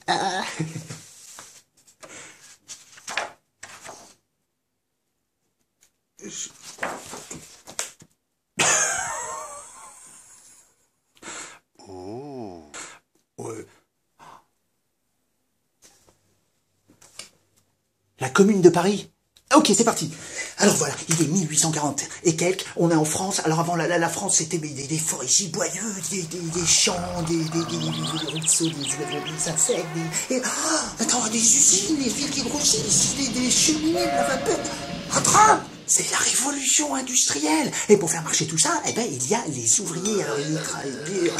Ah. Oh. Ouais. La Commune de Paris. Ok, c'est parti. Alors voilà, il est 1840 et quelques, on est en France. Alors avant la France, c'était des forêts giboyeuses, des champs, des ruisseaux, des insectes, attends, des usines, des villes qui grossissent, des cheminées, de la vapeur, un train. C'est la révolution industrielle. Et pour faire marcher tout ça, eh ben, il y a les ouvriers. Alors,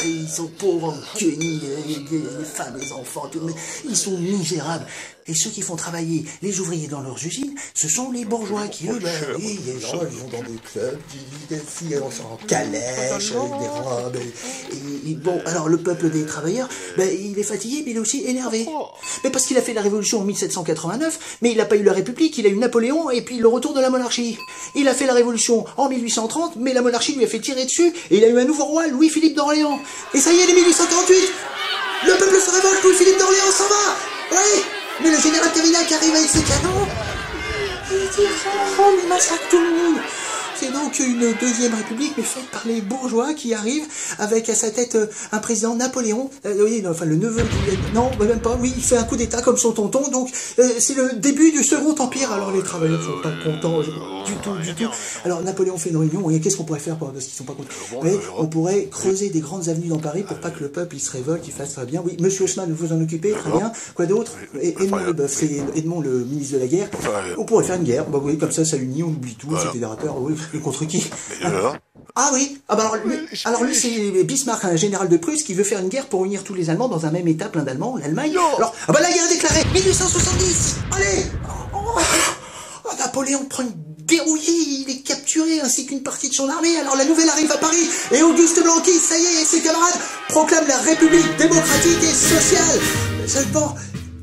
ils sont pauvres, guenilles, les femmes, les enfants, tout, mais ils sont misérables. Et ceux qui font travailler les ouvriers dans leurs usines, ce sont les bourgeois qui, eux, ben, oui, les gens, ils vont dans des clubs, des filles en calèche, avec des robes. Et bon, alors le peuple des travailleurs, ben, il est fatigué, mais il est aussi énervé. Mais parce qu'il a fait la révolution en 1789, mais il n'a pas eu la République, il a eu Napoléon et puis le retour de la monarchie. Il a fait la révolution en 1830, mais la monarchie lui a fait tirer dessus et il a eu un nouveau roi, Louis-Philippe d'Orléans. Et ça y est, il est 1848. Le peuple se révolte, Louis-Philippe d'Orléans s'en va. Oui. Mais le général Cavaignac arrive avec ses canons, il dit oh, il massacre tout le monde. C'est donc une deuxième république, mais faite par les bourgeois qui arrivent avec à sa tête un président Napoléon, oui, enfin le neveu, non, même pas, oui, il fait un coup d'état comme son tonton, donc c'est le début du second empire. Alors les travailleurs sont pas contents du tout. Alors Napoléon fait une réunion, et qu'est-ce qu'on pourrait faire parce qu'ils sont pas contents? Oui, on pourrait creuser des grandes avenues dans Paris pour pas que le peuple il se révolte, il fasse très bien. Oui, monsieur Haussmann, vous en occupez, très bien. Quoi d'autre? Edmond Leboeuf, c'est Edmond le ministre de la guerre. On pourrait faire une guerre, bah oui, comme ça unit, on oublie tout, c'est fédérateur, oui. Contre qui? Ah oui, ah bah alors lui c'est Bismarck, un général de Prusse qui veut faire une guerre pour unir tous les Allemands dans un même État plein d'Allemands, l'Allemagne. Alors, ah bah la guerre est déclarée, 1870. Allez, Napoléon prend une dérouillée, il est capturé ainsi qu'une partie de son armée. Alors la nouvelle arrive à Paris et Auguste Blanqui, ça y est, et ses camarades proclament la République démocratique et sociale. Seulement,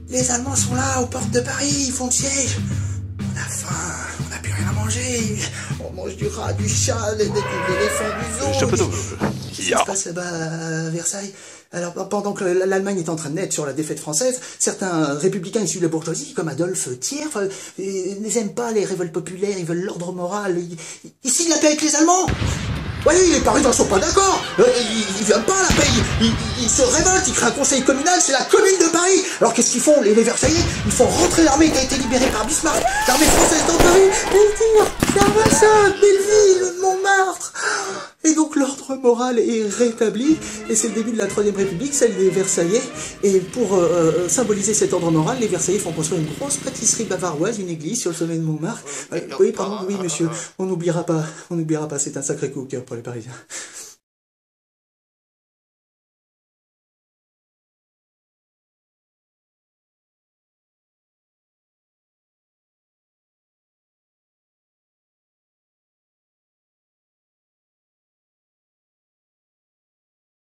les Allemands sont là aux portes de Paris, ils font le siège. On a faim. Plus rien à manger, on mange du rat, du chat, des éléphants, du zoo. Qu'est-ce qui se passe là-bas à Versailles? Alors, pendant que l'Allemagne est en train de naître sur la défaite française, certains républicains issus de la bourgeoisie, comme Adolphe Thiers, n'aiment pas les révoltes populaires, ils veulent l'ordre moral, ils signent la paix avec les Allemands. Oui, les Parisiens ne sont pas d'accord. Ils viennent pas à la paix. Ils se révoltent, ils créent un conseil communal, c'est la Commune de Paris. Alors qu'est-ce qu'ils font, les Versaillais? Ils font rentrer l'armée qui a été libérée par Bismarck, l'armée française dans Paris. Ils disent, Servassa, Belleville, Montmartre. Et donc l'ordre moral est rétabli, et c'est le début de la Troisième République, celle des Versaillais. Et pour symboliser cet ordre moral, les Versaillais font construire une grosse pâtisserie bavaroise, une église sur le sommet de Montmartre. Oui, pardon, oui monsieur, on n'oubliera pas, c'est un sacré coup au cœur pour les Parisiens.